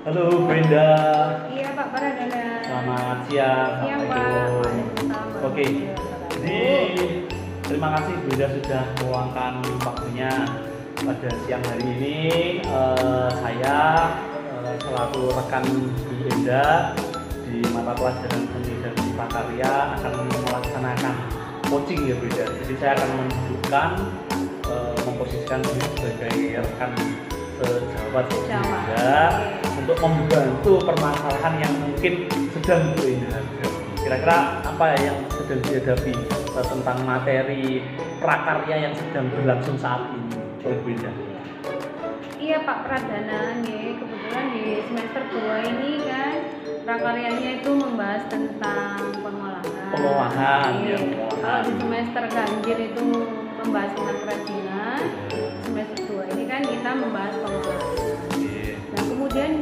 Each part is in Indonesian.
Halo Brenda. Iya Pak Pradana. Selamat siang. Siang Pak. Assalamualaikum. Oke. Jadi terima kasih Brenda sudah meluangkan waktunya pada siang hari ini. Saya selaku rekan Bu Brenda di mata pelajaran seni dan cipta karya akan melaksanakan coaching ya Brenda. Jadi saya akan menunjukkan memposisikan diri sebagai rekan sejawat Brenda untuk membantu permasalahan yang mungkin sedang dihadapi. Kira-kira apa yang sedang dihadapi tentang materi prakarya yang sedang berlangsung saat ini, oleh Brenda? Iya Pak Pradana, nih kebetulan di semester 2 ini kan prakaryanya itu membahas tentang pengolahan. Pengolahan, ya, Kalau di semester ganjil itu membahas tentang kerajinan, semester 2 ini kan kita membahas pengolahan. Nah kemudian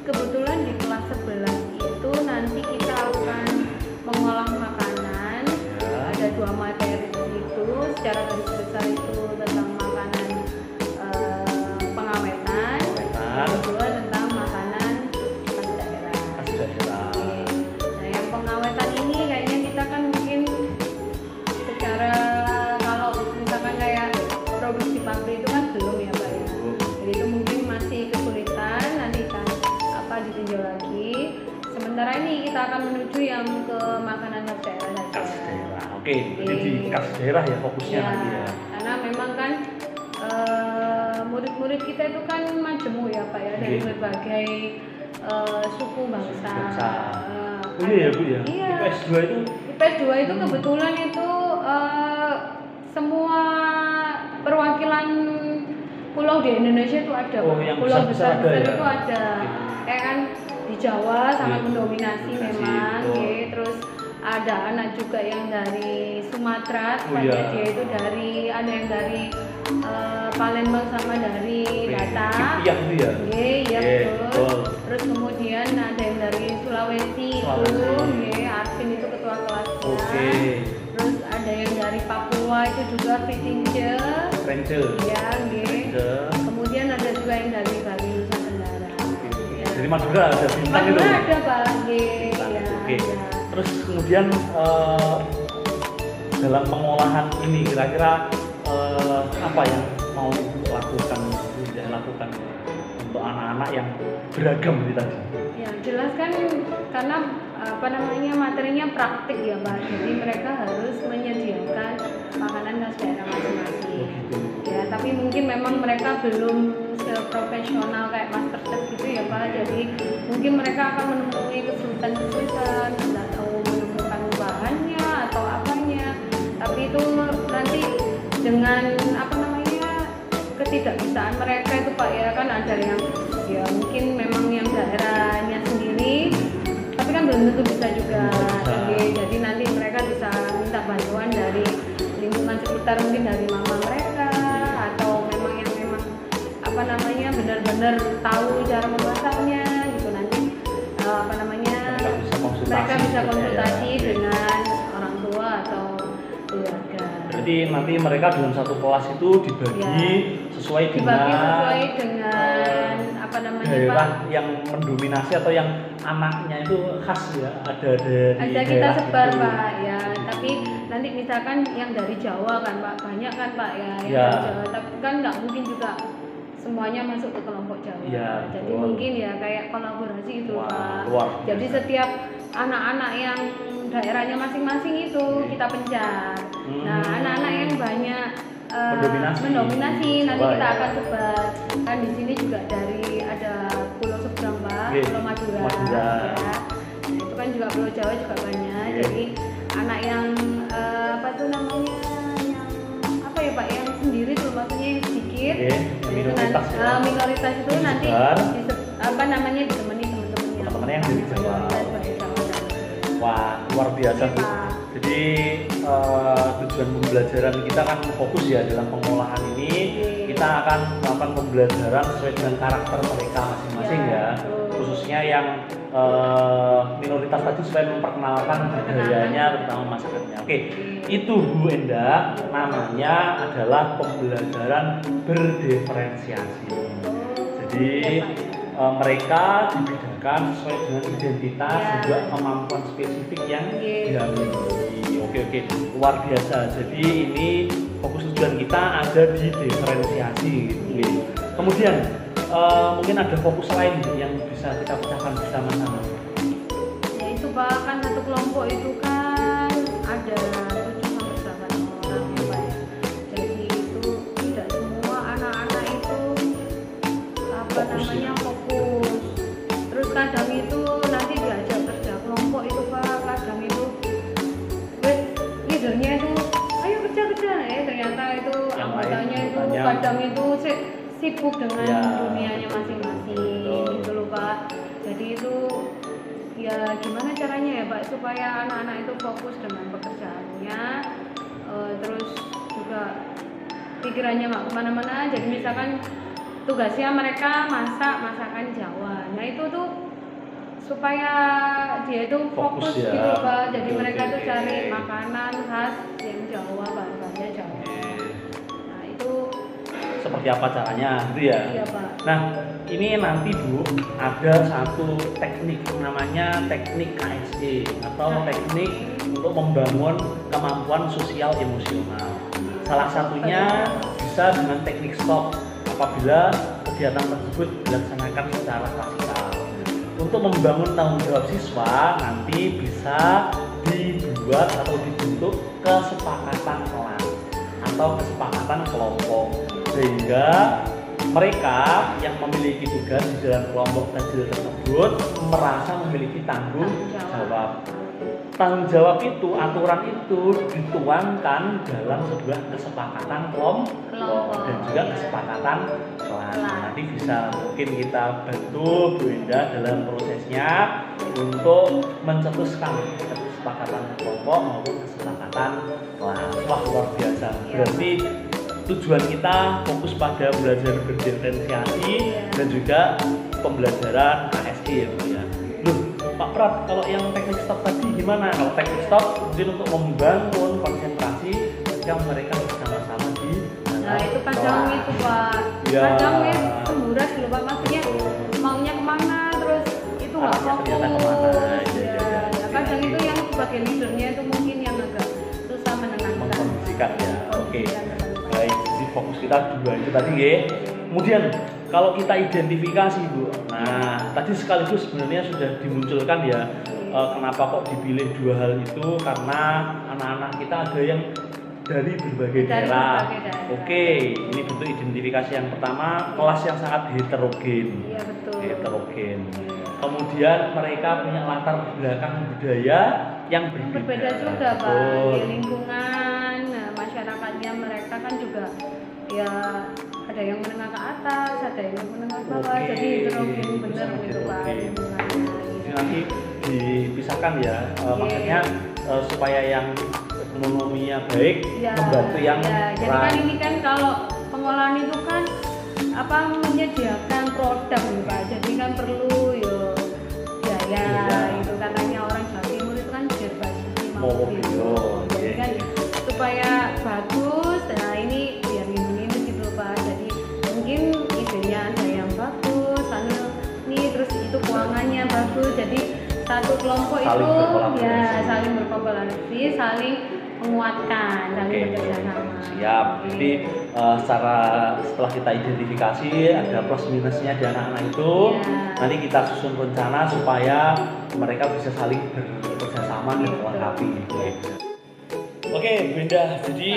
kebetulan di kelas 11 itu nanti kita akan mengolah makanan. Ada 2 materi itu, secara garis besar itu tentang makanan pengawetan, kedua tentang makanan khas daerah. Nah yang pengawetan ini kayaknya kita kan mungkin secara kalau misalkan kayak produksi pabrik itu kan belum ya Pak ya. Jadi itu mungkin masih kesulitan, nanti kan ditinjau lagi. Sementara ini kita akan menuju yang ke makanan khas daerah saja. Khas daerah. Oke, jadi di khas daerah ya fokusnya nanti ya. Karena memang kan murid-murid kita itu kan majemuk ya Pak ya, dari berbagai suku bangsa. Oh iya ya Bu ya. Iya. IPS 2 itu IPS 2 itu kebetulan itu semua perwakilan pulau di Indonesia itu ada. Yang pulau besar-besar ya? itu ada. Kayak kan di Jawa sangat mendominasi memang, terus ada anak juga yang dari Sumatera, dia itu dari ada yang dari Palembang sama dari Batak. Iya betul. Terus kemudian ada yang dari Sulawesi itu, Arvin itu ketua kelasnya. Terus ada yang dari Papua itu juga Ranger. Kemudian ada juga yang dari Bali Nusa Tenggara. Dari Madura ada bintang itu. Madura ada Pak. Terus kemudian dalam pengolahan ini kira-kira apa yang mau lakukan untuk anak-anak yang beragam ini tadi? Ya jelas kan karena materinya praktik ya Pak. Jadi mereka harus menyediakan makanan khas daerah masing-masing. Ya tapi mungkin memang mereka belum seprofesional kayak MasterChef gitu ya Pak. Jadi mungkin mereka akan menemui kesulitan, tidak tahu menemukan bahannya atau apanya. Tapi itu nanti dengan ketidakbisaan mereka itu Pak ya, kan ada yang ya mungkin memang yang daerahnya sendiri, tapi kan belum tentu bisa juga. Jadi nanti mereka bisa minta bantuan dari lingkungan sekitar, mungkin dari mama mereka atau memang yang benar-benar tahu cara memasaknya gitu. Nanti mereka bisa konsultasi dengan orang tua atau keluarga. Berarti nanti mereka dalam satu kelas itu dibagi sesuai dengan daerah yang mendominasi atau yang anaknya itu khas ya, ada kita sebar itu. Pak ya. Tapi nanti misalkan yang dari Jawa kan Pak, banyak kan Pak ya yang dari Jawa, tapi kan nggak mungkin juga semuanya masuk ke kelompok Jawa. Jadi mungkin ya kayak kolaborasi itu Pak. Jadi setiap anak-anak yang daerahnya masing-masing itu kita pencar. Nah anak-anak yang banyak mendominasi nanti kita akan sebar. Kan di sini juga ada Pulau Seberang Pak, Pulau Madura. Ya. Nah, itu kan juga Pulau Jawa juga banyak. Jadi anak yang Pak yang sendiri tuh maksudnya yang sedikit. Minoritas itu nanti ditemani teman-teman yang dari Jawa. Wah luar biasa Bu. Jadi tujuan pembelajaran kita kan fokus ya dalam pengolahan ini. Kita akan melakukan pembelajaran sesuai dengan karakter mereka masing-masing ya. Khususnya yang minoritas tadi supaya memperkenalkan budayanya terutama masakannya. Oke, itu Bu Enda namanya adalah pembelajaran berdiferensiasi. Jadi mereka dibedakan sesuai dengan identitas juga kemampuan spesifik yang dimiliki. Oke, luar biasa. Jadi ini fokus tujuan kita ada di diferensiasi gitu. Kemudian mungkin ada fokus lain yang bisa kita pecahkan bersama-sama. Ya itu Pak, kan satu kelompok itu kan ada 7-8 orang ya Pak. Jadi itu tidak semua anak-anak itu namanya fokus. Terus kadang itu nanti diajak kerja kelompok itu Pak, kadang itu leadernya itu ayo kerja ternyata itu anggotanya itu kadang itu sibuk dengan dunianya masing-masing gitu loh Pak. Jadi itu ya gimana caranya ya Pak supaya anak-anak itu fokus dengan pekerjaannya, terus juga pikirannya nggak kemana-mana. Jadi misalkan tugasnya mereka masakan Jawa, nah itu tuh supaya dia itu fokus gitu Pak. Jadi mereka tuh cari makanan khas yang Jawa, bahannya Jawa. Nah itu seperti apa caranya gitu ya? Iya Pak. Nah ini nanti Bu ada satu teknik namanya teknik KSE atau teknik untuk membangun kemampuan sosial emosional. Salah satunya bisa dengan teknik stop apabila kegiatan tersebut dilaksanakan secara klasikal. Untuk membangun tanggung jawab siswa nanti bisa dibuat atau dibentuk kesepakatan kelas atau kesepakatan kelompok, sehingga mereka yang memiliki tugas di dalam kelompok kecil tersebut merasa memiliki tanggung jawab. Tanggung jawab itu, aturan itu dituangkan dalam sebuah kesepakatan kelompok dan juga kesepakatan kelas. Nanti bisa mungkin kita bantu Bu Indah dalam prosesnya untuk mencetuskan kesepakatan kelompok maupun kesepakatan kelas. Wah luar biasa. Berarti tujuan kita fokus pada belajar berdiferensiasi dan juga pembelajaran KSE ya Bu ya. Loh Pak Prat, kalau yang teknik stop tadi gimana? Kalau teknik stop mungkin untuk membangun konsentrasi ketika mereka bersama-sama di nah itu kadang itu Pak kadang semburas loh Pak, maksudnya maunya kemana terus itu nggak fokus ya. Kadang itu yang sebagai leadernya itu mungkin yang agak susah menenangkan mengkondisikan ya. Oke. Baik, jadi fokus kita dua itu tadi ya. Kemudian kalau kita identifikasi Bu, nah tadi sekaligus sebenarnya sudah dimunculkan ya kenapa kok dipilih dua hal itu, karena anak-anak kita ada yang dari berbagai daerah. Oke, ini bentuk identifikasi yang pertama, kelas yang sangat heterogen. Iya betul. Heterogen. Kemudian mereka punya latar belakang budaya yang berbeda juga Pak. Di lingkungan masyarakatnya mereka kan juga ya ada yang menengah ke atas, ada yang menengah ke bawah, jadi heterogen bener gitu Pak. Jadi nanti dipisahkan ya, maksudnya supaya yang ekonominya baik membantu yang jadi kan ini kan kalau pengolahan itu kan menyediakan produk nih Pak, jadi kan perlu biaya itu katanya orang Jawa Timur itu kan berbagi mau jadi kan supaya bagus. Nah ini biar ini gitu Pak, jadi mungkin idenya ada yang bagus sambil nih terus itu keuangannya bagus, jadi satu kelompok itu ya saling berkolaborasi, saling menguatkan, saling bekerjasama. Siap. Jadi setelah kita identifikasi ada plus minusnya di anak-anak itu, nanti kita susun rencana supaya mereka bisa saling bekerjasama dan melengkapi. Oke, Bu Indah. Jadi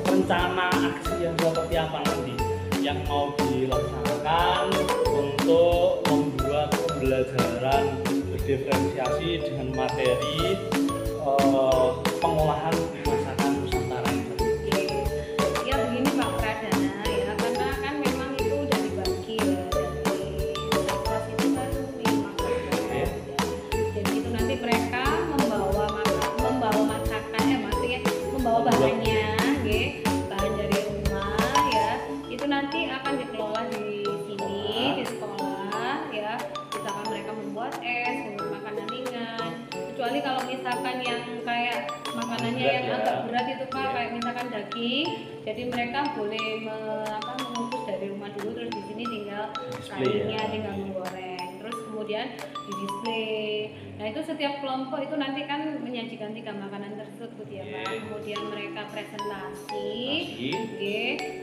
rencana aksi yang seperti apa nanti yang mau dilaksanakan untuk membuat pembelajaran berdiferensiasi dengan materi pengolahan masakan Nusantara. Ya begini Pak Pradana ya, karena kan memang itu udah dibagi ya dari kelas itu kan 5 kelas ya. Jadi itu nanti mereka membawa masakan maksudnya membawa bahannya, bahan dari rumah ya. Itu nanti akan dikelola di sini di sekolah ya. Misalkan mereka membuat es, makanan ringan. Kecuali kalau misalkan yang kayak makanannya yang agak makan daging, jadi mereka boleh mengukus dari rumah dulu, terus di sini tinggal sayurnya, tinggal menggoreng, terus kemudian di display. Nah itu setiap kelompok itu nanti kan menyajikan 3 makanan tersebut ya Pak. Kemudian mereka presentasi,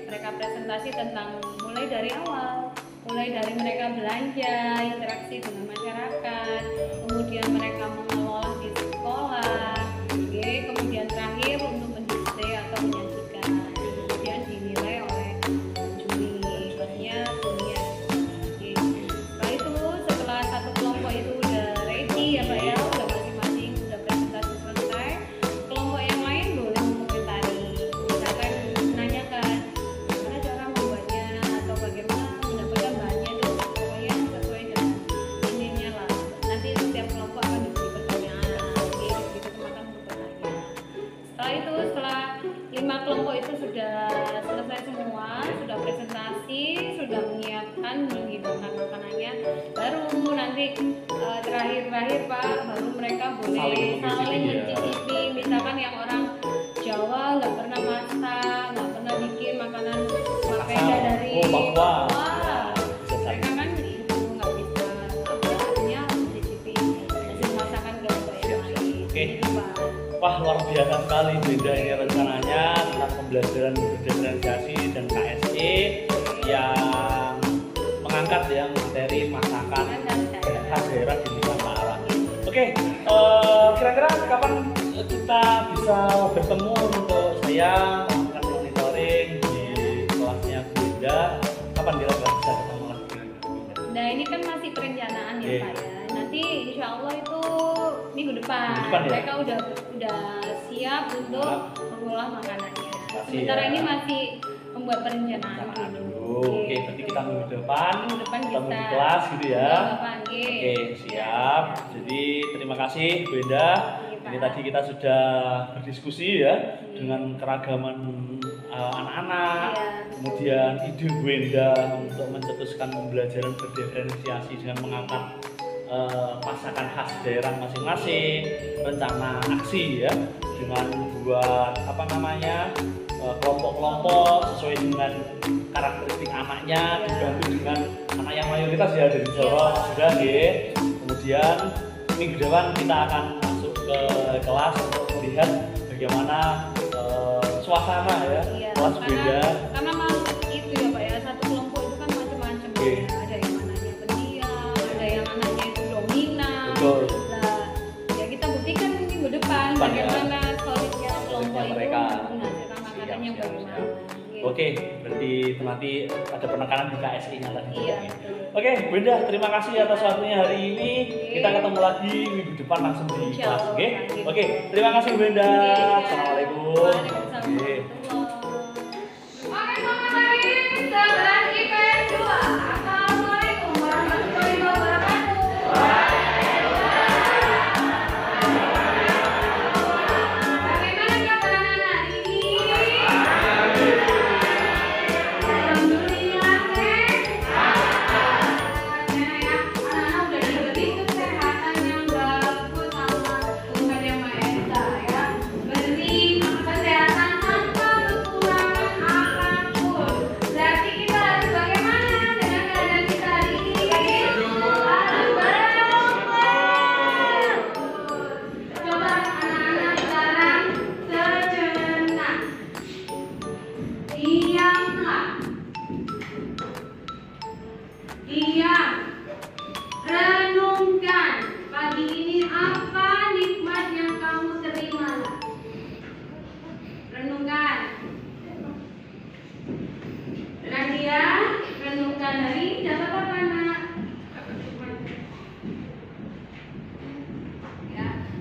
mereka presentasi tentang mulai dari awal, mulai dari mereka belanja, interaksi dengan masyarakat, kemudian mereka mengelola di sekolah, kemudian terakhir untuk mendisplay atau menyajikan, kemudian dinilai oleh juri, artinya jurinya. Setelah itu, setelah satu kelompok itu udah ready ya Pak ya, udah masing-masing udah presentasi selesai, kelompok yang lain boleh mengomentari, misalkan menanyakan gimana cara membuatnya atau bagaimana mendapatkan bahannya itu, pokoknya sesuai dengan ininya lah. Nanti setiap kelompok akan diberi pertanyaan, gitu teman-teman bertanya. Setelah itu, setelah 5 kelompok itu sudah selesai semua, sudah presentasi, sudah menyiapkan, menghidangkan makanannya, baru nanti terakhir Pak, baru mereka boleh saling mencicipi. Misalkan yang orang Jawa nggak pernah masak, nggak pernah bikin makanan papeda dari bawah, mereka kan itu nggak bisa, artinya mencicipi hasil masakan kelompok yang lain. Wah, luar biasa sekali Bunda ini rencananya tentang pembelajaran berdiferensiasi dan KSE yang mengangkat ya materi masakan khas daerah di Nusantara. Oke, kira-kira kapan kita bisa bertemu untuk saya melakukan monitoring di kelasnya Bunda? Kapan kira-kira bisa ketemu lagi? Nah ini kan masih perencanaan ya Pak ya. Nanti insya Allah itu minggu depan ya? Mereka udah siap untuk mengolah makanannya. Sementara ini masih membuat perencanaan dulu. Oke, berarti kita minggu depan ketemu kita di kelas gitu ya. Oke, siap. Jadi terima kasih Bu Enda. Ini tadi kita sudah berdiskusi ya dengan keragaman anak-anak. Kemudian ide Bu Enda untuk mencetuskan pembelajaran berdiferensiasi dengan mengangkat masakan khas daerah masing-masing, rencana aksi ya dengan membuat kelompok-kelompok sesuai dengan karakteristik anaknya, dibantu dengan anak yang mayoritas ya dari Jawa sudah ya. Kemudian minggu depan kita akan masuk ke kelas untuk melihat bagaimana suasana ya kelas beda. Karena mau itu ya Pak ya, satu kelompok itu kan macam-macam ya. Ada yang anaknya pendiam, ada yang anaknya itu dominan. Nah, ya kita buktikan minggu depan bagaimana solidnya kelompok mereka menghasilkan makanan yang bagaimana. Oke, berarti nanti ada penekanan di KSI-nya tadi. Iya. Oke, Bunda, terima kasih atas waktunya hari ini. Kita ketemu lagi minggu depan langsung di kelas. Oke, terima kasih Bunda. Assalamualaikum. Waalaikumsalam. Oke, IPS 2. Assalamualaikum warahmatullahi wabarakatuh.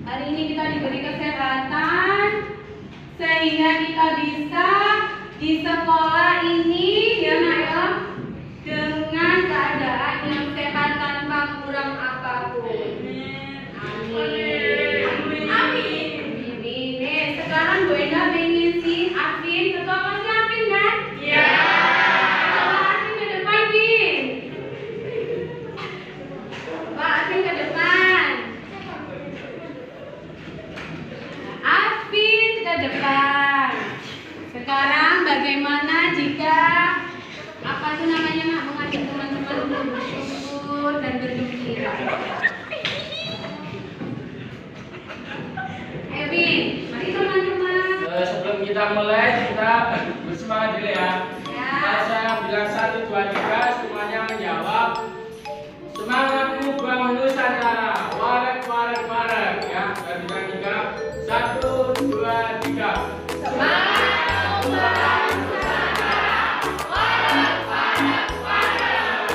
Hari ini kita diberi kesehatan sehingga kita bisa di sekolah ini ya Nak ya, dengan keadaan yang sehat tanpa kurang apapun. Amin. Amin. Sekarang Bu Enda pengen si Afin, ketua kelasnya Afin kan? Iya. Coba Afin ke depan, Fin. Pak Afin ke depan. Afin ke depan. Sekarang bagaimana jika apa itu namanya nak mengajak teman-teman untuk bersyukur dan bergembira? Evin, mari teman-teman. Sebelum kita mulai, kita bersemangat dulu ya. Kalau saya bilang 1, 2, 3, semuanya menjawab. Semangatku bangun Nusantara. Warak, warak, warak. Ya, kita bilang 3. 1, 2, 3. Semangat membangun Nusantara. Warak, warak, warak.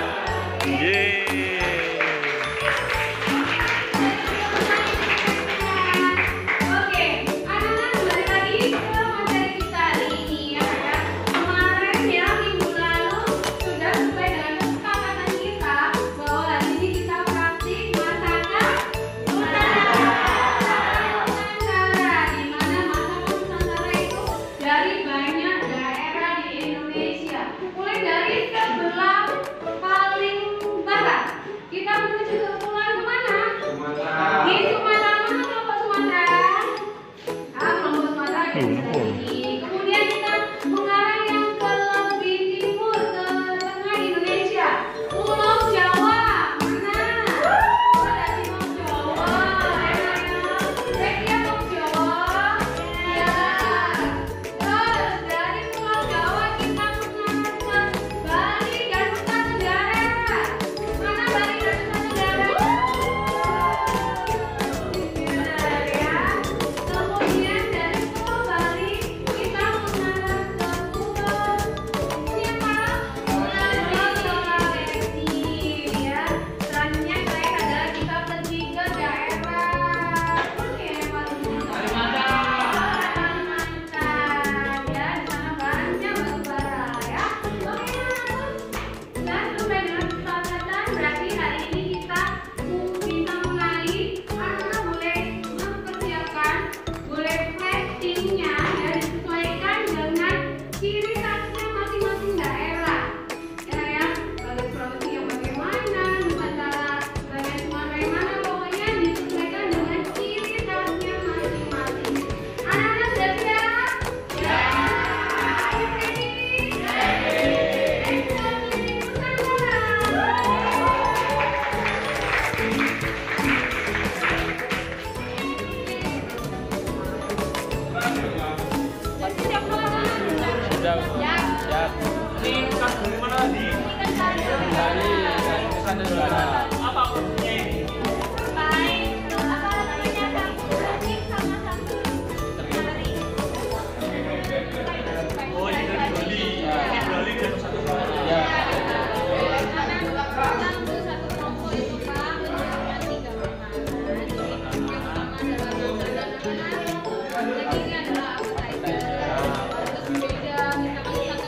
Oke, anak-anak kembali lagi ke materi kita hari ini ya kan. Kemarin ya minggu lalu sudah sesuai dengan kesepakatan kita bahwa hari ini kita praktik masakan Nusantara, di mana masakan Nusantara itu dari banyak daerah di Indonesia, mulai dari sebelah paling barat kita menuju ke pulau kemana? Di Sumatera. Mana kelompok Sumatera? Kelompok Sumatera ada di sini. Kemudian kita mengarah yang ke lebih timur, ke tengah Indonesia. Pulau Jawa. Mana? Ada di Pulau Jawa. Enak ya. Pulau Jawa. Ya. Terus dari Pulau Jawa kita mengarah ke Bali dan Nusa Tenggara. Mana Bali dan Nusa Tenggara? Benar ya. Kemudian dari Pulau Bali kita mengarah ke Pulau siapa? Pulau Sulawesi ya. Selanjutnya terakhir adalah kita pergi ke daerah Kalimantan ya. Di sana banyak batu bara ya. Oke, dan sampai dengan kesepakatan berarti hari ini kita bisa mulai. Anak boleh mempersiapkan, boleh flashingnya ya, disesuaikan dengan ciri khasnya masing-masing daerah ya. Kalau Sulawesi yang bagaimana, Nusantara bagian Sumatera yang mana, pokoknya disesuaikan dengan ciri khasnya masing-masing. Anak-anak sudah siap? Ya. Are you ready? Ready. Nusantara. Siap Siap. Siap. Ini kan dari mana tadi? Dari Nusantara. Apa kuncinya ini? Oh, ini dari Bali. Bali dan Nusa Tenggara. Ya. Jadi ini adalah appetizer. Terus beda, misalkan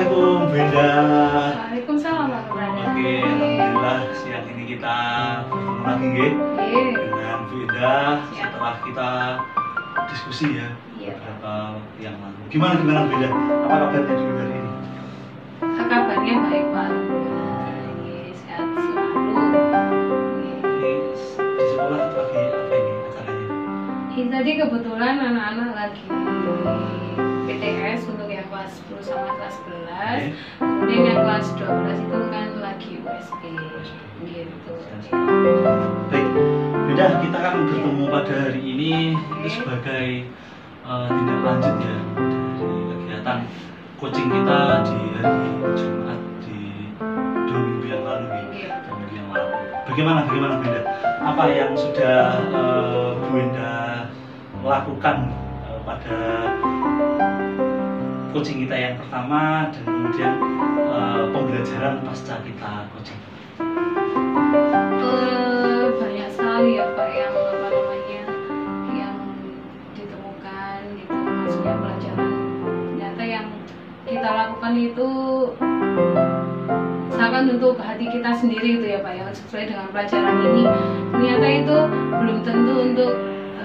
Assalamualaikum Benda. Waalaikumsalam warahmatullahi wabarakatuh. Oke, alhamdulillah siang ini kita bertemu lagi nggih dengan Benda setelah kita diskusi ya beberapa waktu yang lalu. Gimana Benda? Apa kabarnya di hari ini? Kabarnya baik Pak. Sehat selalu. Di sekolah lagi apa ini acaranya? Tadi kebetulan anak-anak lagi PTS untuk yang kelas 10 sama kelas 11. Kemudian yang kelas 12 itu kan lagi USB gitu. Baik, Benda, kita kan bertemu pada hari ini itu sebagai tindak lanjut ya dari kegiatan coaching kita di hari Jumat di 2 minggu yang lalu ya. 2 minggu yang lalu. Bagaimana Benda? Apa yang sudah Benda lakukan pada coaching kita yang pertama dan kemudian pembelajaran pasca kita coaching? Banyak sekali ya Pak yang yang ditemukan gitu, maksudnya pelajaran ternyata yang kita lakukan itu misalkan untuk hati kita sendiri itu ya Pak yang sesuai dengan pelajaran ini ternyata itu belum tentu untuk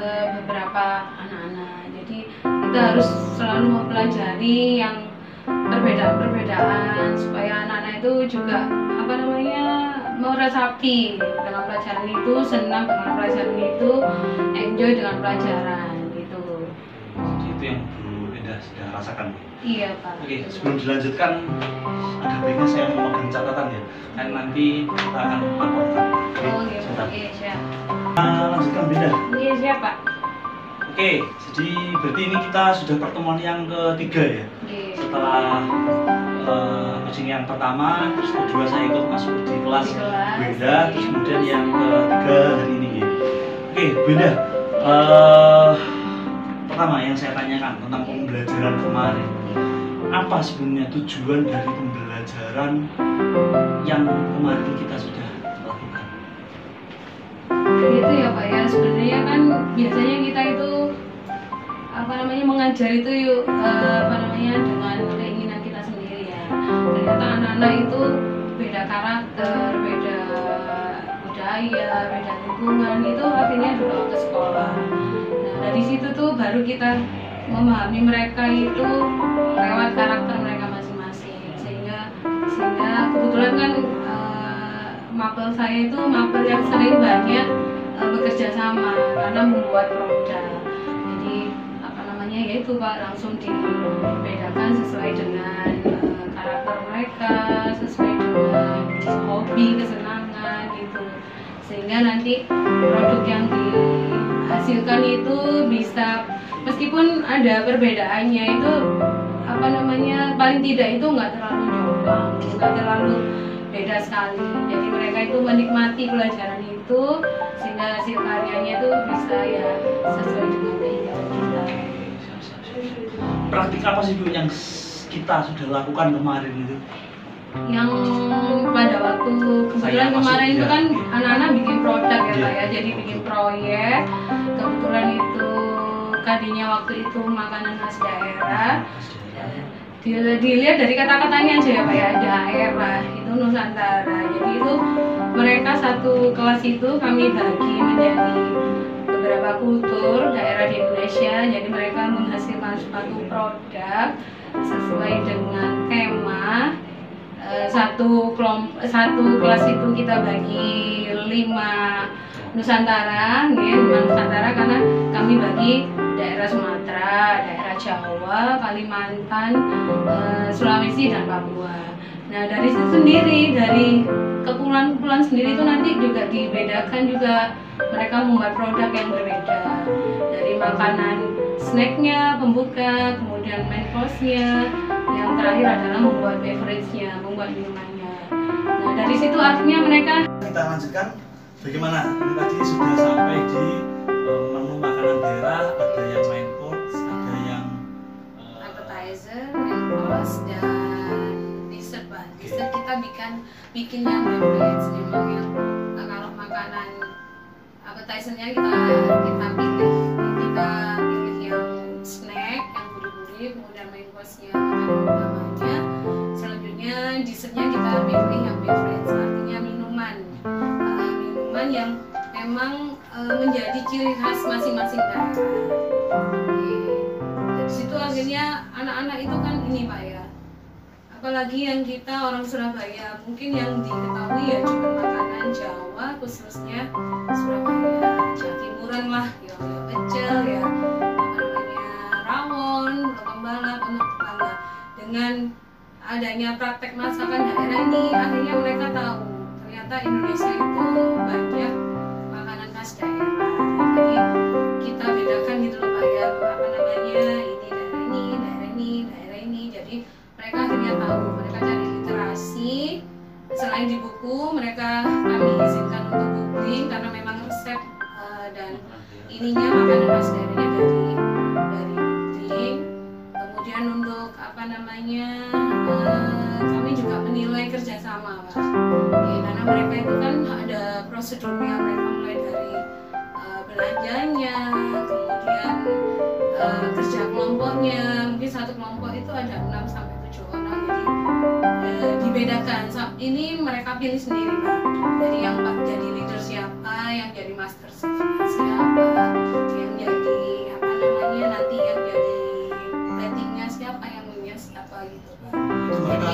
beberapa anak-anak. Jadi kita harus selalu mempelajari yang perbedaan-perbedaan supaya anak-anak itu juga meresapi dengan pelajaran itu, senang dengan pelajaran itu, enjoy dengan pelajaran gitu. Jadi itu yang Bu Benda sudah rasakan. Iya Pak. Oke, sebelum dilanjutkan ada baiknya saya memegang catatan ya, kan nanti kita akan laporkan. Oke, siap. Lanjutkan Benda. Iya siap Pak. Oke, jadi berarti ini kita sudah pertemuan yang ketiga ya. Setelah coaching yang pertama, terus kedua saya ikut masuk di kelas Benda, terus kemudian yang ketiga hari ini ya. Oke, Benda. Pertama yang saya tanyakan tentang pembelajaran kemarin. Apa sebenarnya tujuan dari pembelajaran yang kemarin kita sudah lakukan? Itu ya Pak ya, sebenarnya kan biasanya kita itu mengajar itu dengan keinginan kita sendiri ya. Ternyata anak-anak itu beda karakter, beda budaya, beda lingkungan, itu akhirnya dibawa ke sekolah. Nah dari situ tuh baru kita memahami mereka itu lewat karakter mereka masing-masing, sehingga kebetulan kan mapel saya itu mapel yang sering banyak bekerja sama karena membuat produk. Jadi yaitu Pak langsung dibedakan sesuai dengan karakter mereka, sesuai dengan hobi, kesenangan gitu, sehingga nanti produk yang dihasilkan itu bisa meskipun ada perbedaannya itu paling tidak itu nggak terlalu nyombang, nggak terlalu beda sekali. Jadi mereka itu menikmati pelajaran itu sehingga hasil karyanya itu bisa ya sesuai dengan keinginan kita. Praktik apa sih Bu yang kita sudah lakukan kemarin itu? Yang pada waktu kebetulan kemarin itu kan anak-anak bikin produk ya Pak ya, jadi bikin proyek. Kebetulan itu tadinya waktu itu makanan khas daerah. Dilihat dari kata-katanya aja ya Pak ya, daerah itu Nusantara. Jadi itu mereka satu kelas itu kami bagi menjadi beberapa kultur daerah di Indonesia. Jadi mereka menghasilkan suatu produk sesuai dengan tema. Satu kelas itu kita bagi 5 Nusantara, 5 Nusantara karena kami bagi daerah Sumatera, daerah Jawa, Kalimantan, Sulawesi dan Papua. Nah dari situ sendiri, dari kepulauan-kepulauan sendiri itu nanti juga dibedakan juga, mereka membuat produk yang berbeda dari makanan, snacknya, pembuka, kemudian main course-nya, yang terakhir adalah membuat beverage-nya, membuat minumannya. Nah dari situ artinya mereka. Kita lanjutkan bagaimana? Ini tadi sudah sampai di menu makanan daerah, ada yang main course, ada yang appetizer, main course, dan dessert Pak. Dessert kita bikin yang beverage, memang yang kalau makanan appetizer-nya kita pilih yang snack, yang gurih-gurih, kemudian main course-nya makanan utamanya maksudnya kita pilih yang beverage, artinya minuman yang memang menjadi ciri khas masing-masing daerah. Dari situ akhirnya anak-anak itu kan ini Pak ya, apalagi yang kita orang Surabaya, mungkin yang diketahui ya cuma makanan Jawa, khususnya Surabaya, Jawa Timuran lah, ya pecel ya, apa namanya rawon, lontong balap, untuk tetangga. Dengan adanya praktek masakan daerah ini, akhirnya mereka tahu ternyata Indonesia itu banyak makanan khas daerah. Jadi kita bedakan gitu loh Pak ya, apa namanya, ini daerah ini, daerah ini, daerah ini. Jadi mereka akhirnya tahu, mereka cari literasi. Selain di buku, kami izinkan untuk googling karena memang resep dan ininya makanan khas daerahnya dari googling. Kemudian untuk apa namanya, kami juga menilai kerjasama Pak. Karena mereka itu kan ada prosedurnya, mereka mulai dari belanjanya, kemudian kerja kelompoknya. Mungkin satu kelompok itu ada 6 sampai 7 orang, jadi dibedakan. Ini mereka pilih sendiri Pak. Jadi yang jadi leader siapa, yang jadi master chef siapa, yang jadi apa namanya nanti yang jadi platingnya siapa, yang punya siapa gitu Pak. Mereka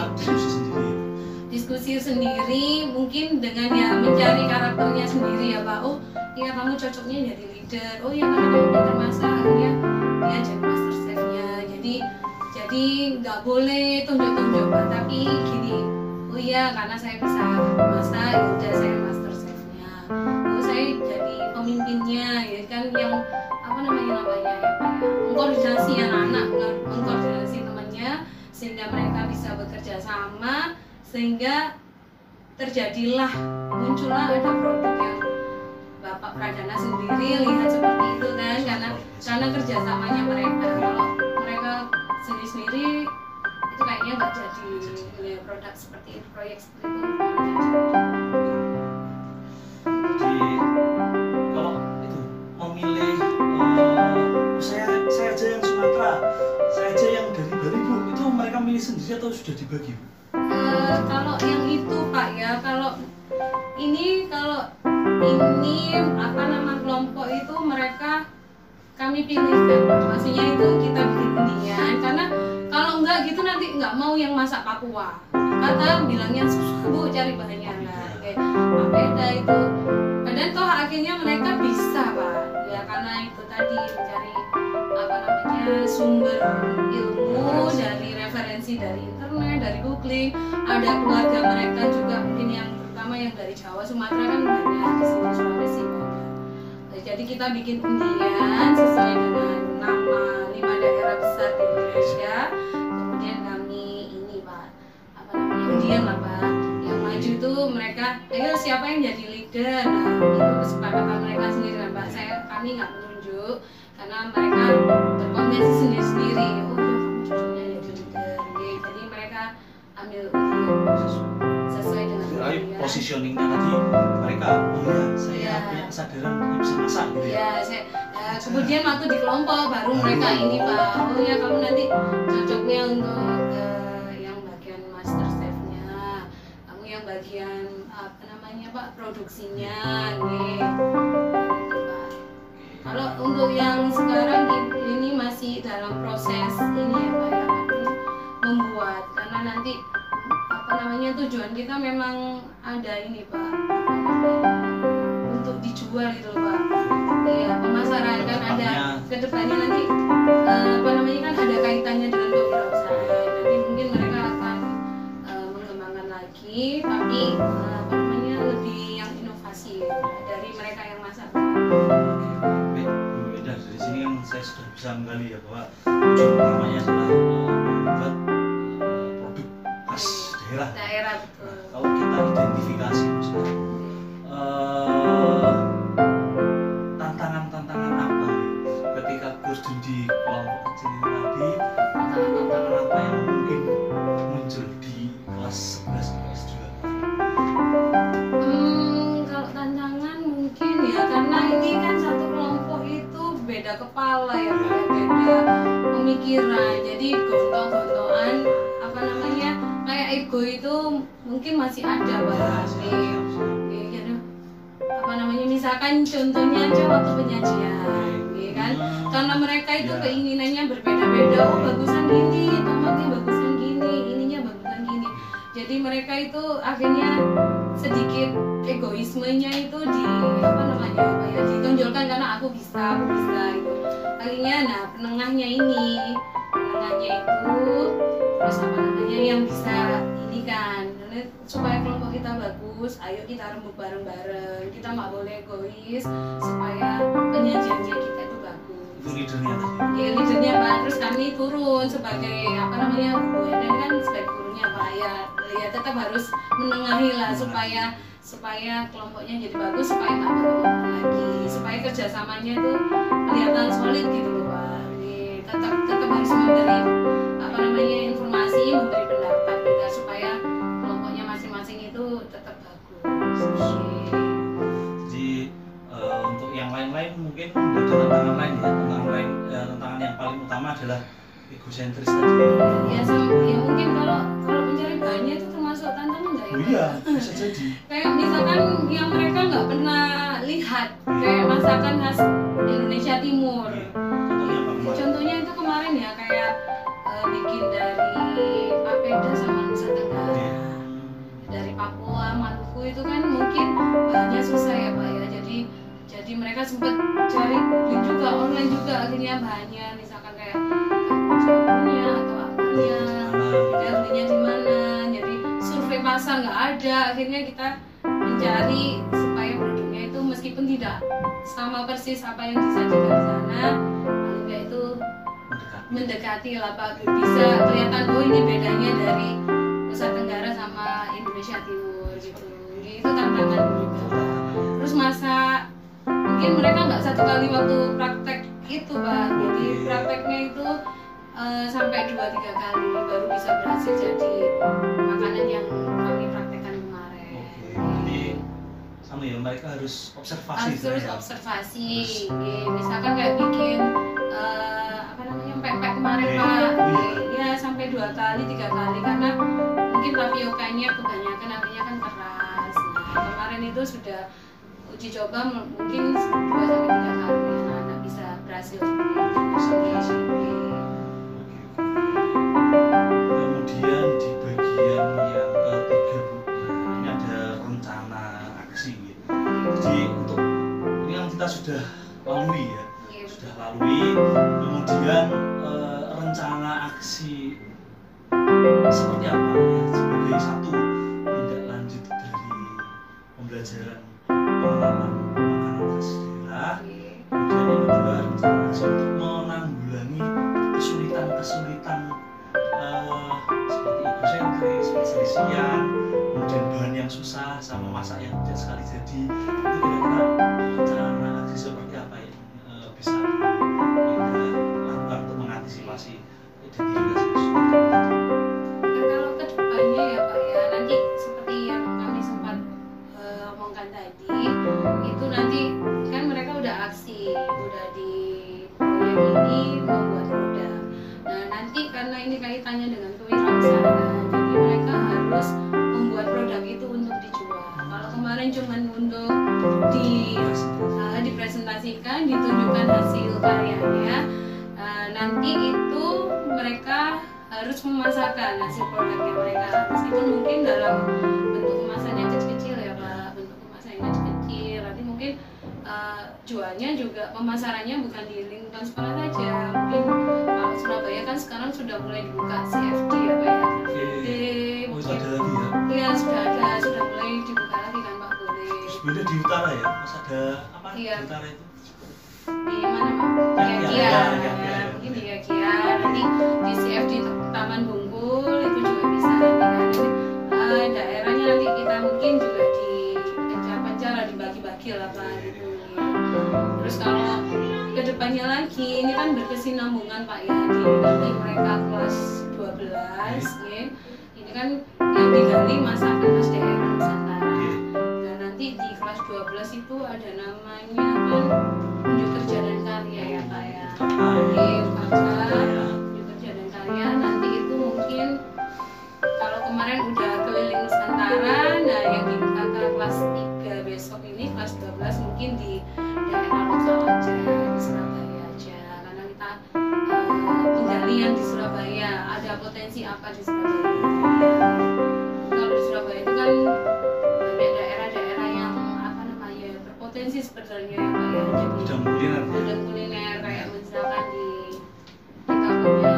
diskusi sendiri, mungkin dengan ya mencari karakternya sendiri ya Pak. Oh iya kamu cocoknya jadi leader, oh iya karena kamu pintar masak, akhirnya dia jadi master chefnya. Jadi nggak boleh tunjuk-tunjuk Pak, tapi gini, oh iya karena saya bisa masak, udah saya master chefnya. Oh saya jadi pemimpinnya, ya kan, yang apa namanya ya Pak ya, mengkoordinasi anak-anak, mengkoordinasi temannya sehingga mereka bisa bekerja sama, sehingga terjadilah, muncullah ada produk yang Bapak Pradana sendiri lihat seperti itu kan, karena kerjasamanya mereka. Kalau mereka sendiri-sendiri itu kayaknya nggak jadi ya, produk seperti itu, proyek seperti itu. Jadi kalau itu memilih saya aja yang Sumatera, saya aja yang dari Bali Bu, itu mereka milih sendiri atau sudah dibagi Bu? Kalau yang itu Pak ya, kalau ini apa nama kelompok itu mereka kami pilihkan, maksudnya itu kita bikin undian, karena kalau enggak gitu nanti nggak mau yang masak Papua, kata bilangnya susah Bu cari bahannya, nah kayak beda itu. Dan toh akhirnya mereka bisa Pak ya, karena itu tadi mencari apa namanya sumber ilmu dari referensi dari internet, dari googling. Ada keluarga mereka juga mungkin yang terutama yang dari Jawa, Sumatera kan banyak, di sini Sulawesi banyak. Jadi kita bikin undian sesuai dengan nama 5 daerah besar di Indonesia. Kemudian kami ini Pak, apa namanya, undian lah Pak. Yang maju tuh mereka, ayo siapa yang jadi leader. Nah itu kesepakatan mereka sendiri kan Pak. Kami nggak menunjuk karena mereka berkompetisi sendiri-sendiri. Oh ya kamu cocoknya jadi leader. Jadi mereka ambil undian sesuai dengan undian. Positioningnya tadi mereka, oh ya saya punya kesadaran bisa masak gitu ya. Kemudian waktu di kelompok baru mereka ini Pak, oh ya kamu nanti cocoknya untuk yang bagian master chefnya, kamu yang bagian apa namanya Pak, produksinya nih. Kalau untuk yang sekarang ini masih dalam proses ini ya Pak ya, membuat, karena nanti apa namanya tujuan kita memang ada ini Pak, untuk dijual gitu loh Pak. Iya, pemasaran kan ada kedepannya nanti apa namanya kan ada kaitannya dengan kewirausahaan. Nanti mungkin mereka akan mengembangkan lagi, tapi apa namanya lebih yang inovasi dari mereka yang masak. Baik, Bu Enda, dari sini kan saya sudah bisa menggali ya bahwa tujuan utamanya adalah membuat produk khas daerah. Betul. Kalau kita identifikasi misalnya tantangan apa ketika Gus di kelompok kecil tadi, tantangan apa yang mungkin muncul di kelas 11 kelas 2? Kalau tantangan mungkin ya karena ini kan satu kelompok itu beda kepala ya, beda pemikiran, jadi gontok-gontokan apa namanya kayak ego itu mungkin masih ada Pak. Apa namanya, misalkan contohnya aja waktu penyajian, ya kan? Karena mereka itu keinginannya berbeda-beda. Oh, bagusan gini, tomatnya bagusan gini, ininya bagusan gini. Jadi mereka itu akhirnya sedikit egoismenya itu di apa namanya, ya, ditonjolkan karena aku bisa itu. Akhirnya, nah penengahnya itu terus apa namanya yang bisa ini kan, supaya kelompok kita bagus, ayo kita rembuk bareng-bareng, kita nggak boleh egois supaya penyajiannya kita itu bagus. Itu leadernya tadi. Ya leadernya Pak, terus kami turun sebagai apa namanya, Bu Eden kan sebagai gurunya Pak, ya tetap harus menengahi lah supaya kelompoknya jadi bagus, supaya nggak berkembang lagi, supaya kerjasamanya itu kelihatan solid gitu loh Pak. Tetap harus memberi apa namanya informasi, memberi pendapat juga supaya kelompoknya masing-masing itu tetap bagus. Jadi untuk yang lain-lain mungkin ada tantangan lain ya, tantangan yang paling utama adalah egosentris tadi. Ya mungkin kalau mencari bahannya itu termasuk tantangan nggak ya? Oh iya, bisa jadi. Kayak misalkan yang mereka nggak pernah lihat, kayak masakan khas Indonesia Timur. Contohnya itu kemarin ya, kayak bikin dari papeda sama Nusa Tenggara, dari Papua, Maluku itu kan mungkin bahannya susah ya Pak ya. Jadi mereka sempat cari juga online juga akhirnya bahannya, misalkan kayak sabunnya atau apanya, belinya di mana. Jadi survei pasar nggak ada, akhirnya kita mencari supaya produknya itu meskipun tidak sama persis apa yang disajikan di sana, paling nggak itu mendekati lah Pak, bisa kelihatan oh ini bedanya dari Nusa Tenggara sama Indonesia Timur gitu. Itu tantangan juga. Terus masak, mungkin mereka nggak satu kali waktu praktek itu Pak, jadi prakteknya itu sampai 2-3 kali baru bisa berhasil jadi makanan yang kami praktekkan kemarin. Jadi sama ya, mereka harus observasi. Terus observasi, misalkan kayak bikin apa namanya, pempek kemarin Pak, ya sampai 2 kali 3 kali karena mungkin tapiokanya kebanyakan apinya kan keras. Nah, kemarin itu sudah uji coba mungkin 2-3 kali, anak bisa berhasil. Kemudian di bagian yang ketiga Bu, ini ada rencana aksi gitu. Jadi untuk ini yang kita sudah lalui ya, sudah lalui. Kemudian rencana aksi seperti apa ya, sebagai satu tindak lanjut dari pembelajaran pengalaman makanan khas daerah. Kemudian yang kedua rencana aksi untuk menanggulangi kesulitan seperti egosentris, perselisihan, kemudian bahan yang susah sama masak yang tidak sekali jadi. Itu kira-kira rencana aksi seperti apa yang bisa kita lakukan untuk mengantisipasi identifikasi. Kalau kedepannya ya Pak ya, nanti seperti yang kami sempat omongkan tadi, itu nanti kan mereka udah aksi, udah di proyek ini membuat produk. Nah nanti karena ini kaitannya dengan kewirausahaan, jadi mereka harus membuat produk itu untuk dijual. Kalau kemarin cuma untuk dipresentasikan, ditunjukkan hasil karyanya, nanti itu mereka harus memasarkan hasil produknya mereka, meskipun mungkin dalam bentuk kemasan yang kecil-kecil ya Pak, bentuk kemasan yang kecil-kecil. Nanti mungkin jualnya juga, pemasarannya bukan di lingkungan sekolah saja. Mungkin kalau Surabaya kan sekarang sudah mulai dibuka CFD ya Pak ya. Oh itu ada lagi ya? Iya sudah mulai dibuka lagi kan Pak, boleh. Terus beda di utara ya, mas ada apa Iya. di utara itu? Di mana Pak? Mungkin di Kia. Nanti di CFD Taman Bungkul itu juga bisa. Nanti daerahnya nanti kita mungkin juga di pencar lah, dibagi-bagi lah Pak gitu. Terus kalau kedepannya lagi, ini kan berkesinambungan Pak ya, di mereka kelas 12 ya. Ini kan yang digali masakan khas daerah Nusantara. Dan nanti di kelas 12 itu ada namanya kan unjuk kerja dan karya ya Pak ya. Unjuk kerja dan karya, nanti itu mungkin kalau kemarin udah keliling Nusantara kelas 3 besok ini kelas 12 mungkin di daerah lokal aja, di Surabaya aja, karena kita menggali yang di Surabaya, ada potensi apa di Surabaya. Kalau di Surabaya itu kan banyak daerah-daerah yang apa namanya berpotensi sebenarnya ya Pak ya, jadi bidang kuliner kayak misalkan di kita punya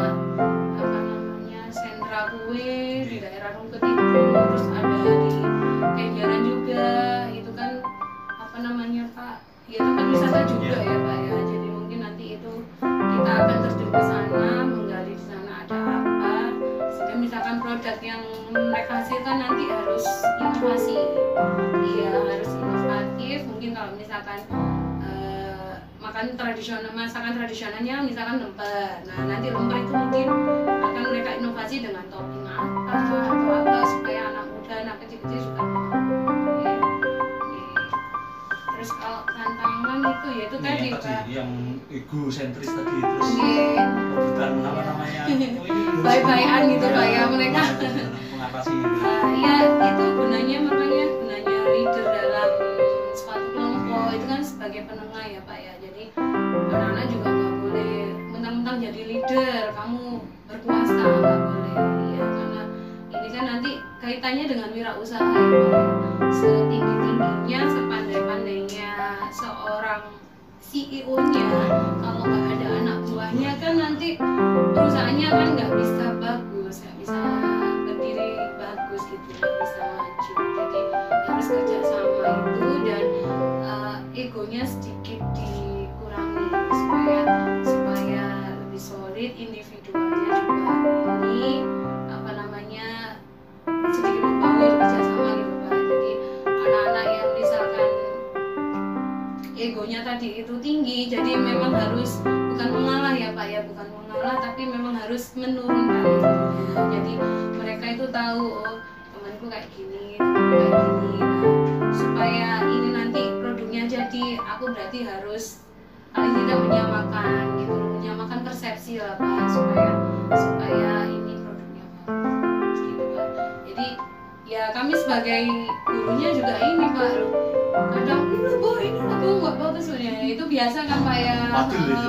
apa namanya sentra kue di daerah Rungkut itu, terus ada di Kenjeran juga, itu kan apa namanya Pak, ya tempat wisata juga ya Pak ya, jadi mungkin nanti itu kita akan terjun ke sana, menggali di sana ada apa, sehingga misalkan produk yang mereka hasilkan nanti harus inovasi, iya harus inovatif. Mungkin kalau misalkan masakan tradisionalnya misalkan lemper, nah nanti lemper itu mungkin akan mereka inovasi dengan topping apa atau apa supaya anak muda, anak kecil-kecil juga mau. Terus kalau tantangan itu ya itu tadi Pak, yang egosentris tadi, terus bukan apa namanya baik-baikan gitu Pak ya mereka. Mengatasi Ya itu gunanya, makanya gunanya leader dalam suatu kelompok itu kan sebagai penengah ya Pak ya. Jadi anak-anak juga nggak boleh mentang-mentang jadi leader kamu berkuasa, nggak boleh ya, karena ini kan nanti kaitannya dengan wirausaha ya Pak ya. Setinggi-tingginya, sepandai-pandainya seorang CEO-nya, kalau nggak ada anak buahnya kan nanti perusahaannya kan nggak bisa bagus, nggak bisa berdiri bagus gitu, nggak bisa maju. Jadi harus kerjasama itu, dan egonya sedikit dikurangi supaya lebih solid, individualnya juga ini apa namanya sedikit membangun kerjasama gitu Pak. Jadi anak-anak yang misalkan egonya tadi itu tinggi, jadi memang harus bukan mengalah ya Pak ya, bukan mengalah tapi memang harus menurunkan egonya. Jadi mereka itu tahu, oh temanku kayak gini, temanku kayak gini, nah, supaya ini nanti produknya jadi, aku berarti harus paling tidak menyamakan gitu, menyamakan persepsi lah Pak, supaya ini produknya bagus gitu Pak. Jadi ya kami sebagai gurunya juga ini Pak, kadang ini loh Bu nggak bagus ya, itu biasa kan Pak ya,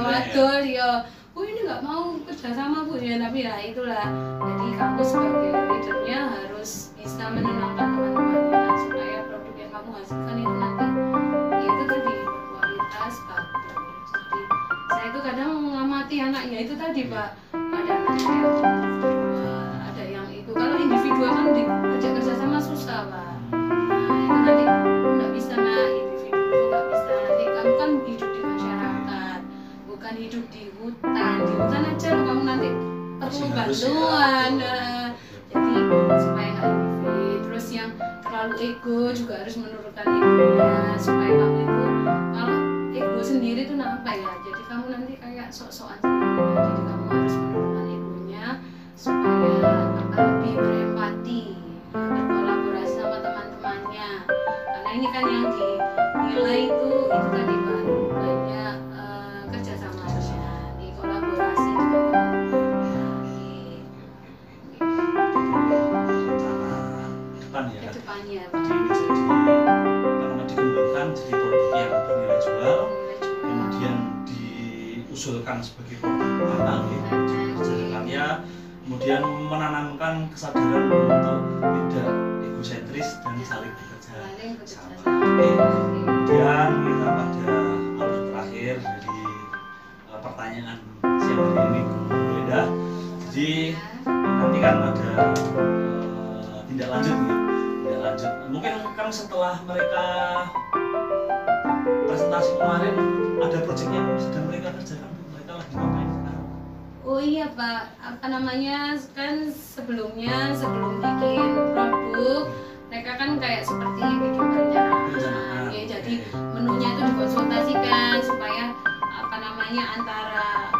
wadul ya, ini nggak mau kerjasama Bu ya, tapi ya itulah, jadi kamu sebagai leadernya harus bisa menenangkan teman-temannya supaya produk yang kamu hasilkan itu nanti ya itu tadi berkualitas bagus. Jadi saya itu kadang mengamati anaknya itu tadi Pak, ada anaknya yang ada yang itu, kalau individual kan diajak kerjasama susah Pak. Nah itu nanti nggak bisa, nah individu itu nggak bisa, nanti kamu kan hidup di masyarakat, bukan hidup di hutan aja loh, kamu nanti perlu bantuan. Jadi supaya nggak individu, terus yang terlalu ego juga harus menurunkan egonya, supaya kamu itu kalau ego sendiri itu apa ya, jadi kamu nanti kayak sok-sokan sendiri, jadi kamu harus menurunkan egonya supaya lebih berempati, berkolaborasi sama teman-temannya, karena ini kan yang dinilai itu tadi Pak, banyak kerjasamanya, di kolaborasi ke depannya Pak. Karena dikembangkan jadi produk yang bernilai jual, kemudian diusulkan sebagai produk mahal gitu, kerjaannya, kemudian menanamkan kesadaran untuk tidak egosentris dan saling bekerja sama. Kemudian kita pada alur terakhir dari pertanyaan siang hari ini Bu Linda. Jadi nanti kan ada tindak lanjut nih, tindak lanjut. Mungkin kan setelah mereka presentasi kemarin ada proyek yang sedang mereka kerjakan, mereka lagi ngapain sekarang? Oh iya Pak, apa namanya kan sebelum bikin produk mereka kan kayak seperti bikin perencanaan ya, jadi menunya itu dikonsultasikan supaya apa namanya antara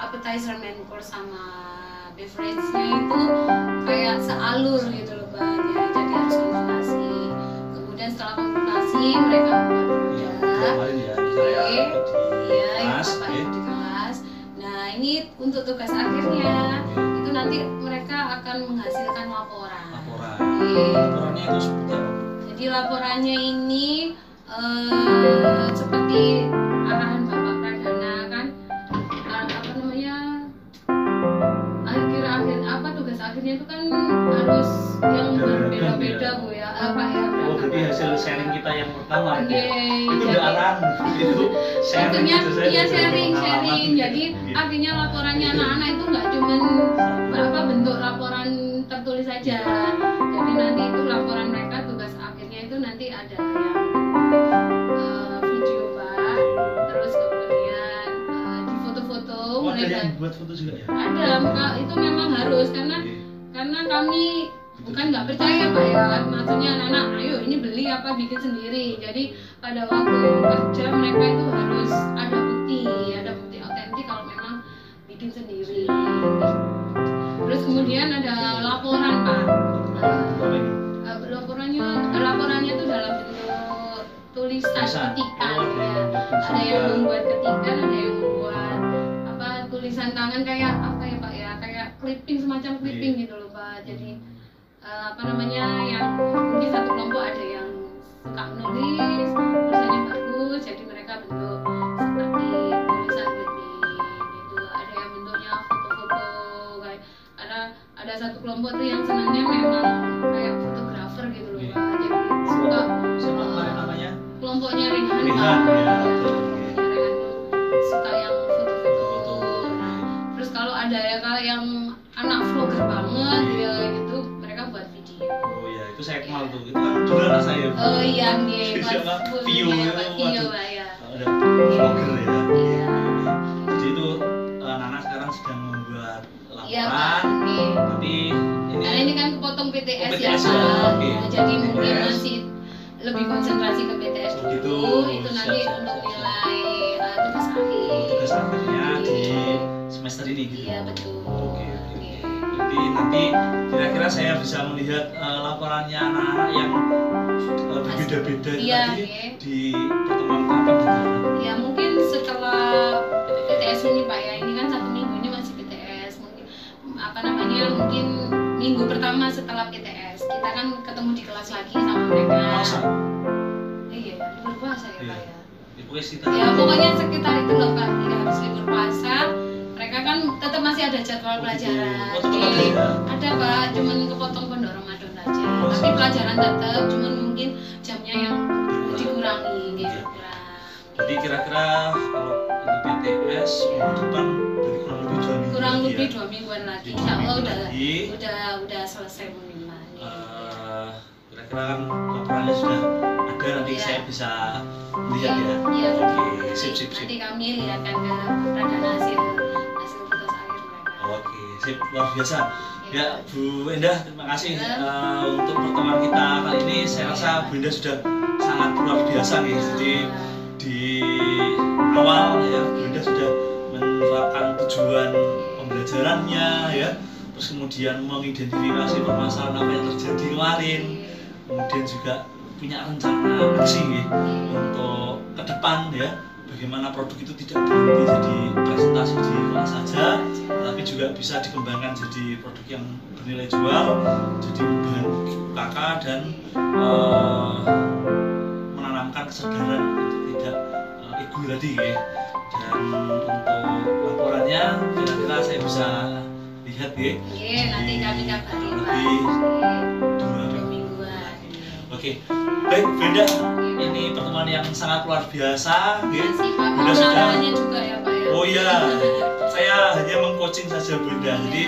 appetizer, main course sama beverage-nya itu kayak sealur gitu loh Pak ya, jadi harus konsultasi. Kemudian setelah konsultasi mereka membuat produk, Bapak di kelas. Nah ini untuk tugas akhirnya itu nanti mereka akan menghasilkan laporan. Laporannya itu seperti apa? Jadi laporannya ini seperti arahan Bapak Pradana kan, apa namanya, tugas akhirnya itu kan harus yang berbeda-beda Bu ya, Pak ya. Oh, berarti hasil sharing kita yang pertama itu Jadi udah arahan itu sharing maksudnya gitu, iya sharing. pengalaman. Jadi artinya laporannya anak-anak itu nggak cuman bentuk laporan tertulis saja. Jadi nanti itu laporan mereka tugas akhirnya itu nanti ada yang video Pak, terus kemudian di foto-foto. Oh, ada yang buat foto juga ya? Ada, itu memang harus karena kami bukan nggak percaya Pak ya, maksudnya anak-anak ayo ini beli apa bikin sendiri. Jadi pada waktu kerja mereka itu harus ada bukti otentik kalau memang bikin sendiri. Terus kemudian ada laporan Pak. Laporannya itu dalam bentuk tulisan ketikan ya. Ada yang membuat ketikan, ada yang membuat tulisan tangan kayak apa ya Pak ya, kayak clipping, semacam clipping gitu loh Pak. Jadi yang mungkin satu kelompok ada yang suka menulis, tulisannya bagus, jadi mereka bentuk seperti tulisan clipping gitu. Ada yang bentuknya foto-foto, kayak ada satu kelompok tuh yang senangnya memang kayak fotografer gitu loh Pak. Jadi suka namanya? Kelompoknya Rehan Rehan, Pak. ya. Rehan tuh suka yang foto-foto. Terus kalau ada ya kalau yang anak vlogger banget ya gitu, mereka buat video. Oh ya, itu saya kenal tuh. Itu kan dulu anak saya. Oh iya nih, Siapa? buat Vio video Pak ya. Ada vlogger ya. Iya. Jadi itu anak-anak sekarang sedang membuat Iya Pak. laporan. Nih. Tapi Karena ini kan kepotong PTS, Oh, ya PTS Pak. ya, oke. Jadi mungkin PTS. masih lebih konsentrasi ke PTS Oh, dulu. gitu. Itu nanti Siap, untuk siap. nilai tugas akhir. tugas akhirnya di semester ini gitu. Iya betul. Oke. Berarti nanti kira-kira saya bisa melihat laporannya anak-anak yang berbeda-beda itu Iya, tadi oke. di pertemuan kapan gitu. Ya mungkin setelah PTS ini Pak ya, ini kan 1 minggu ini masih PTS, mungkin mungkin minggu pertama setelah PTS kita kan ketemu di kelas lagi sama mereka. Masa? Iya, libur puasa ya Pak ya. Ya, Pokoknya sekitar itu loh Pak, ya, habis libur puasa mereka kan tetap masih ada jadwal pelajaran. Oh, tetap ada ya? Ada Pak, cuman kepotong pondok Ramadan aja. Oh, Tapi sama. pelajaran tetap, cuman mungkin jamnya yang dikurangi gitu. Jadi kira-kira kalau ini PTS minggu depan dari kurang lebih 2 minggu Kurang lagi lebih ya? 2 mingguan lagi. Dua Insya Allah minggu lagi. udah selesai pengumumannya. Kira-kira kan laporannya sudah ada, nanti Iya. saya bisa lihat ya. Iya. Oke, sip. Nanti kami lihatkan ke Pradana hasil tugas akhir mereka. Oke, sip, luar biasa. Iya. Ya, Bu Endah, terima kasih Iya. untuk pertemuan kita kali ini. Saya rasa Bu Endah sudah sangat luar biasa nih. Jadi di awal ya, Bu Endah sudah menerapkan tujuan pembelajarannya ya. Terus kemudian mengidentifikasi permasalahan apa yang terjadi kemarin. Kemudian juga punya rencana aksi ya, untuk ke depan ya. Bagaimana produk itu tidak berhenti jadi presentasi di kelas saja, tapi juga bisa dikembangkan jadi produk yang bernilai jual, jadi bahan UKK dan menanamkan kesadaran untuk tidak ego tadi ya. Dan untuk laporannya kira-kira saya bisa lihat ya. Iya, nanti kami kabari Pak. Lebih Iya. 2 mingguan. Oke, baik Brenda, ini pertemuan yang sangat luar biasa. Masih Pak, Brenda sudah. pengenalannya juga ya Pak ya. Oh iya, saya hanya mengcoaching saja Brenda. Jadi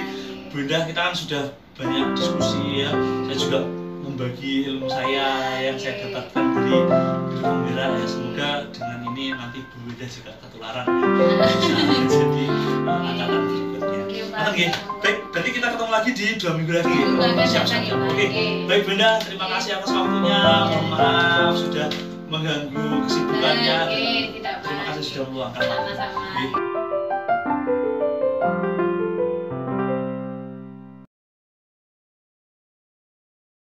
Brenda kita kan sudah banyak diskusi ya. Saya juga membagi ilmu saya yang saya dapatkan dari Guru Pembela ya. Semoga dengan ini nanti Bu Brenda juga ketularan ya. Bisa jadi angkatan berikutnya. Oke, baik. Berarti kita ketemu lagi di 2 minggu lagi. Siap-siap. Oke, baik Brenda, terima kasih atas waktunya. Mohon maaf sudah mengganggu kesibukannya. Oke, tidak Pak. Terima kasih sudah meluangkan waktu. Sama-sama. Oke.